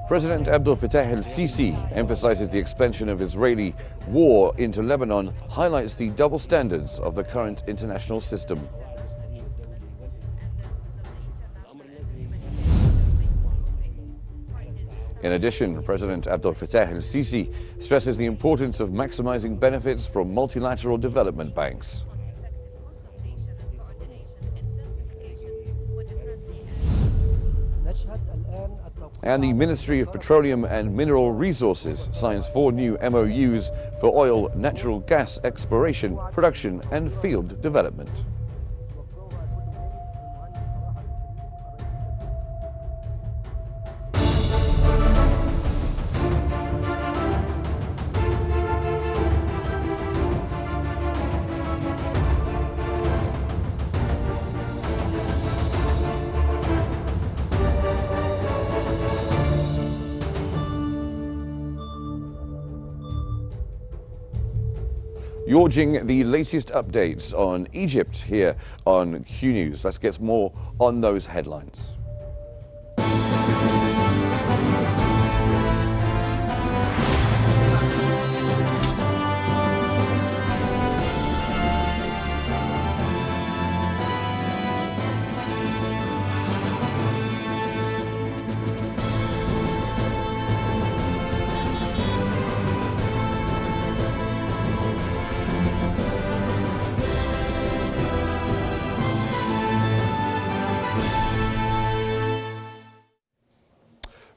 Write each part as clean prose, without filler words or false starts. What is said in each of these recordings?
President Abdel Fattah el-Sisi emphasizes the expansion of Israeli war into Lebanon, highlights the double standards of the current international system. In addition, President Abdel Fattah el-Sisi stresses the importance of maximizing benefits from multilateral development banks. And the Ministry of Petroleum and Mineral Resources signs 4 new MOUs for oil, natural gas exploration, production and field development. You're watching the latest updates on Egypt here on Qnews. Let's get more on those headlines.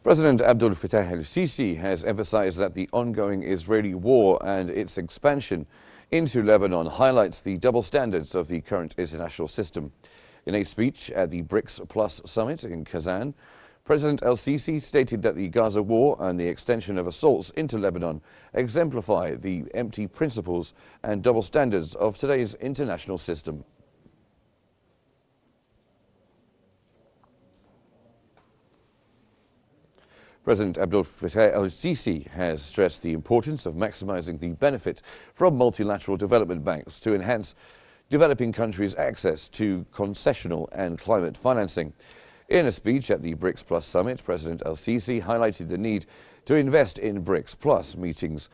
President Abdel Fattah el-Sisi has emphasized that the ongoing Israeli war and its expansion into Lebanon highlights the double standards of the current international system. In a speech at the BRICS Plus summit in Kazan, President el-Sisi stated that the Gaza war and the extension of assaults into Lebanon exemplify the empty principles and double standards of today's international system. President Abdel Fattah el-Sisi has stressed the importance of maximizing the benefit from multilateral development banks to enhance developing countries' access to concessional and climate financing. In a speech at the BRICS Plus summit, President el-Sisi highlighted the need to invest in BRICS Plus meetings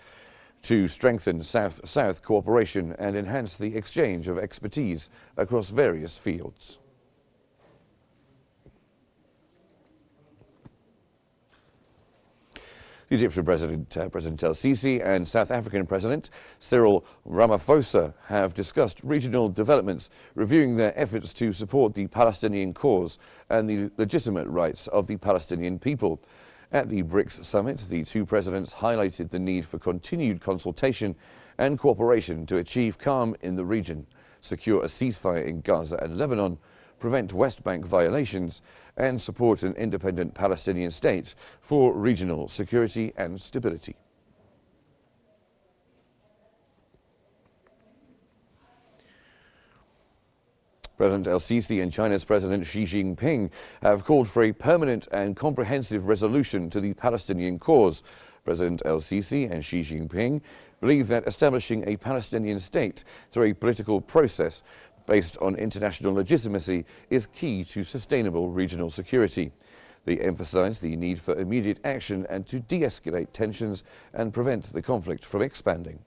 to strengthen South-South cooperation and enhance the exchange of expertise across various fields. The Egyptian President el-Sisi and South African President Cyril Ramaphosa have discussed regional developments, reviewing their efforts to support the Palestinian cause and the legitimate rights of the Palestinian people. At the BRICS summit, the two presidents highlighted the need for continued consultation and cooperation to achieve calm in the region, secure a ceasefire in Gaza and Lebanon, prevent West Bank violations, and support an independent Palestinian state for regional security and stability. President el-Sisi and China's President Xi Jinping have called for a permanent and comprehensive resolution to the Palestinian cause. President el-Sisi and Xi Jinping believe that establishing a Palestinian state through a political process based on international legitimacy is key to sustainable regional security. They emphasized the need for immediate action and to de-escalate tensions and prevent the conflict from expanding.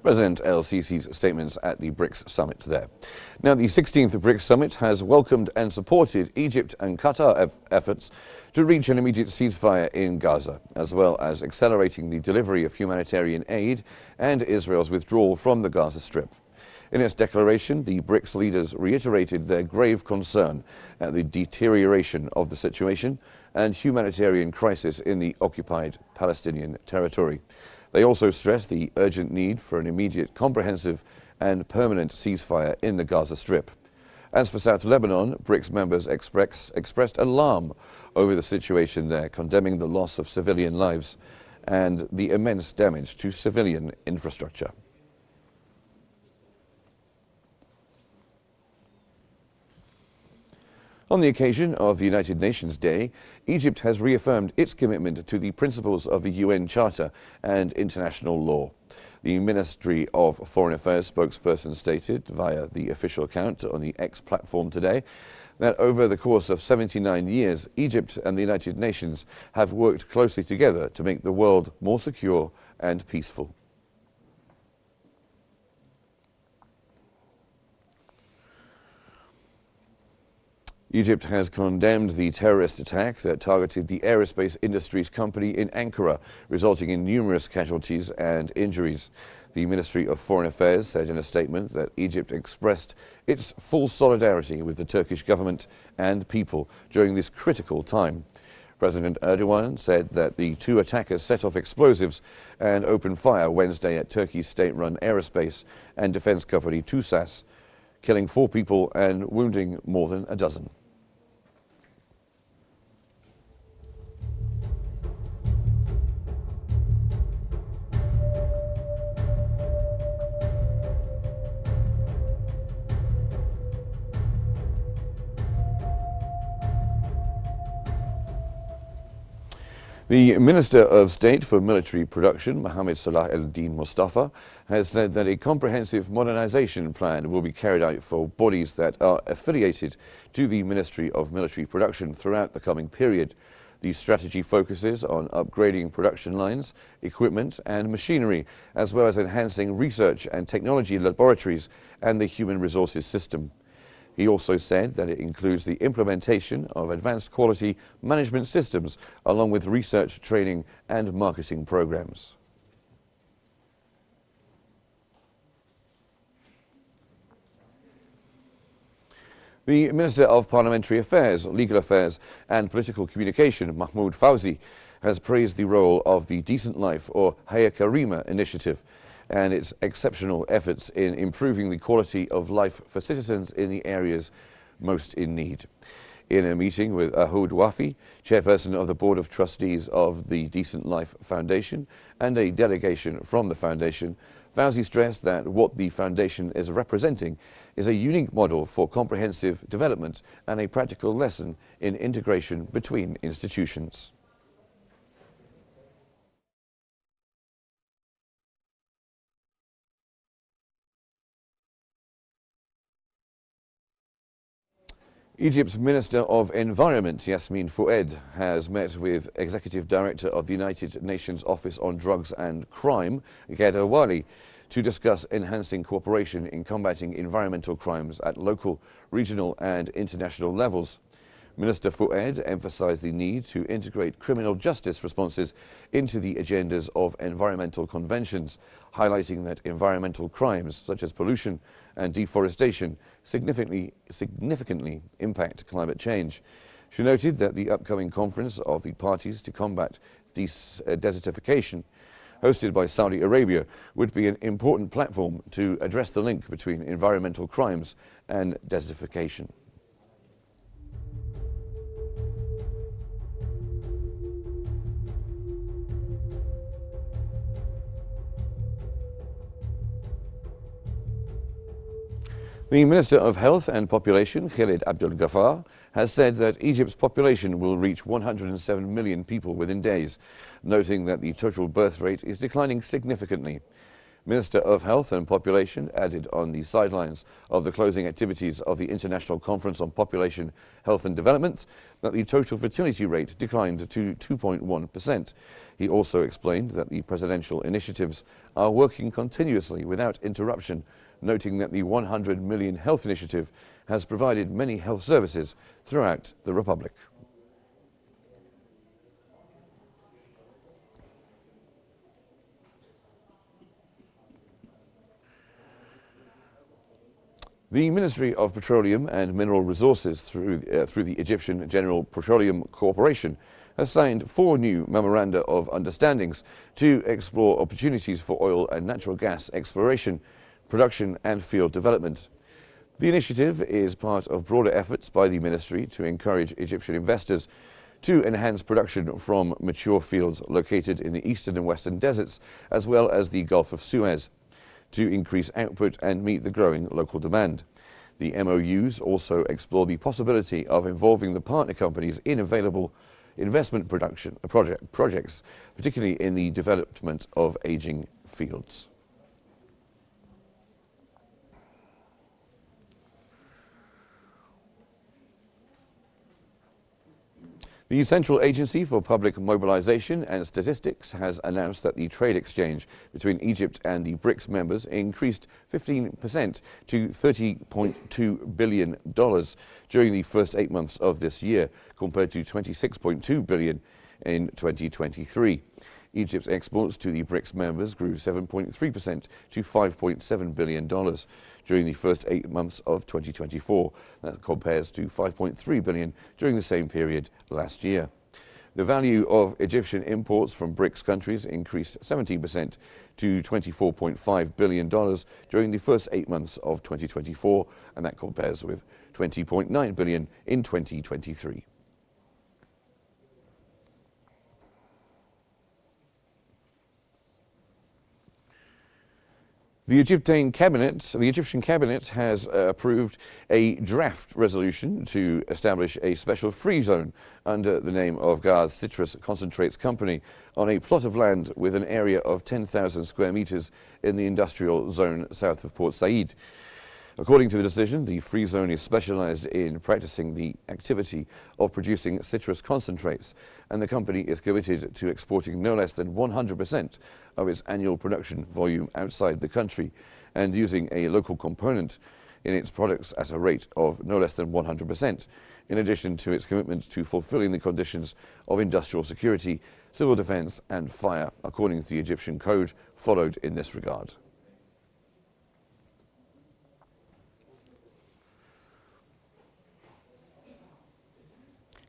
President el-Sisi's statements at the BRICS summit there. Now, the 16th BRICS summit has welcomed and supported Egypt and Qatar efforts to reach an immediate ceasefire in Gaza, as well as accelerating the delivery of humanitarian aid and Israel's withdrawal from the Gaza Strip. In its declaration, the BRICS leaders reiterated their grave concern at the deterioration of the situation and humanitarian crisis in the occupied Palestinian territory. They also stressed the urgent need for an immediate, comprehensive and permanent ceasefire in the Gaza Strip. As for South Lebanon, BRICS members expressed alarm over the situation there, condemning the loss of civilian lives and the immense damage to civilian infrastructure. On the occasion of the United Nations Day, Egypt has reaffirmed its commitment to the principles of the UN Charter and international law. The Ministry of Foreign Affairs spokesperson stated via the official account on the X platform today that over the course of 79 years, Egypt and the United Nations have worked closely together to make the world more secure and peaceful. Egypt has condemned the terrorist attack that targeted the aerospace industry's company in Ankara, resulting in numerous casualties and injuries. The Ministry of Foreign Affairs said in a statement that Egypt expressed its full solidarity with the Turkish government and people during this critical time. President Erdogan said that the two attackers set off explosives and opened fire Wednesday at Turkey's state-run aerospace and defense company TUSAS, killing 4 people and wounding more than a dozen. The Minister of State for Military Production, Mohammed Salah el-Din Mustafa, has said that a comprehensive modernization plan will be carried out for bodies that are affiliated to the Ministry of Military Production throughout the coming period. The strategy focuses on upgrading production lines, equipment and machinery, as well as enhancing research and technology laboratories and the human resources system. He also said that it includes the implementation of advanced quality management systems along with research, training and marketing programs. The Minister of Parliamentary Affairs, Legal Affairs and Political Communication, Mahmoud Fawzi, has praised the role of the Decent Life or Haya Karima initiative and its exceptional efforts in improving the quality of life for citizens in the areas most in need. In a meeting with Ahoud Wafi, chairperson of the Board of Trustees of the Decent Life Foundation, and a delegation from the foundation, Fawzi stressed that what the foundation is representing is a unique model for comprehensive development and a practical lesson in integration between institutions. Egypt's Minister of Environment, Yasmin Foued, has met with Executive Director of the United Nations Office on Drugs and Crime, Ghada Wali, to discuss enhancing cooperation in combating environmental crimes at local, regional and international levels. Minister Foued emphasized the need to integrate criminal justice responses into the agendas of environmental conventions, highlighting that environmental crimes such as pollution and deforestation significantly impact climate change. She noted that the upcoming conference of the parties to combat desertification, hosted by Saudi Arabia, would be an important platform to address the link between environmental crimes and desertification. The Minister of Health and Population, Khalid Abdel Ghaffar, has said that Egypt's population will reach 107 million people within days, noting that the total birth rate is declining significantly. Minister of Health and Population added on the sidelines of the closing activities of the International Conference on Population, Health and Development that the total fertility rate declined to 2.1%. He also explained that the presidential initiatives are working continuously without interruption, noting that the 100 Million Health Initiative has provided many health services throughout the Republic. The Ministry of Petroleum and Mineral Resources, through the Egyptian General Petroleum Corporation, has signed 4 new memoranda of understandings to explore opportunities for oil and natural gas exploration, production and field development. The initiative is part of broader efforts by the ministry to encourage Egyptian investors to enhance production from mature fields located in the eastern and western deserts, as well as the Gulf of Suez, to increase output and meet the growing local demand. The MOUs also explore the possibility of involving the partner companies in available investment projects, particularly in the development of aging fields. The Central Agency for Public Mobilization and Statistics has announced that the trade exchange between Egypt and the BRICS members increased 15% to $30.2 billion during the first 8 months of this year, compared to $26.2 billion in 2023. Egypt's exports to the BRICS members grew 7.3% to $5.7 billion during the first 8 months of 2024. That compares to $5.3 billion during the same period last year. The value of Egyptian imports from BRICS countries increased 17% to $24.5 billion during the first 8 months of 2024, and that compares with $20.9 billion in 2023. The Egyptian cabinet has approved a draft resolution to establish a special free zone under the name of Gas Citrus Concentrates Company on a plot of land with an area of 10,000 square meters in the industrial zone south of Port Said. According to the decision, the free zone is specialized in practicing the activity of producing citrus concentrates, and the company is committed to exporting no less than 100% of its annual production volume outside the country and using a local component in its products at a rate of no less than 100%, in addition to its commitment to fulfilling the conditions of industrial security, civil defense and fire, according to the Egyptian code followed in this regard.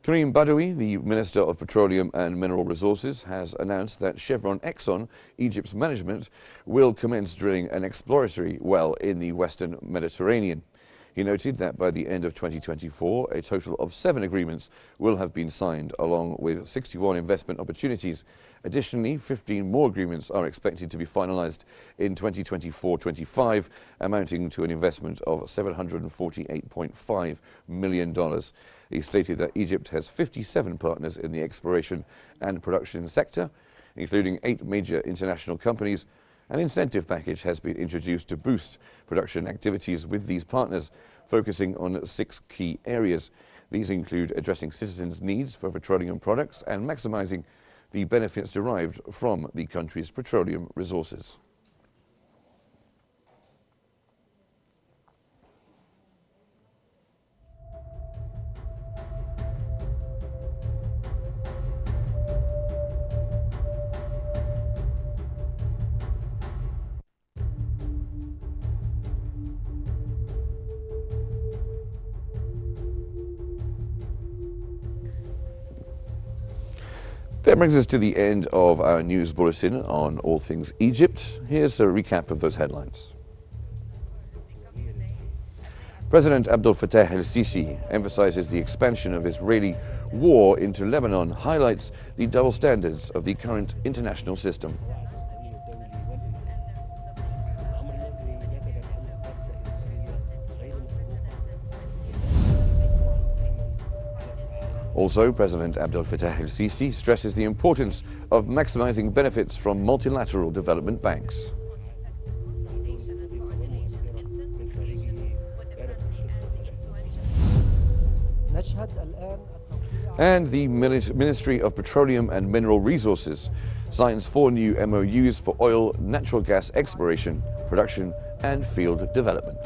Karim Badawi, the Minister of Petroleum and Mineral Resources, has announced that Chevron Exxon, Egypt's management, will commence drilling an exploratory well in the Western Mediterranean. He noted that by the end of 2024, a total of 7 agreements will have been signed, along with 61 investment opportunities. Additionally, 15 more agreements are expected to be finalized in 2024-25, amounting to an investment of $748.5 million. He stated that Egypt has 57 partners in the exploration and production sector, including 8 major international companies. An incentive package has been introduced to boost production activities with these partners, focusing on 6 key areas. These include addressing citizens' needs for petroleum products and maximizing the benefits derived from the country's petroleum resources. That brings us to the end of our news bulletin on all things Egypt. Here's a recap of those headlines. President Abdel Fattah el-Sisi emphasizes the expansion of Israeli war into Lebanon, highlights the double standards of the current international system. Also, President Abdel Fattah el-Sisi stresses the importance of maximizing benefits from multilateral development banks. And the Ministry of Petroleum and Mineral Resources signs 4 new MOUs for oil, natural gas exploration, production and field development.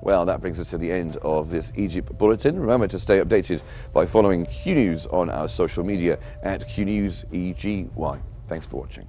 Well, that brings us to the end of this Egypt Bulletin. Remember to stay updated by following Qnews on our social media at Qnews EGY. Thanks for watching.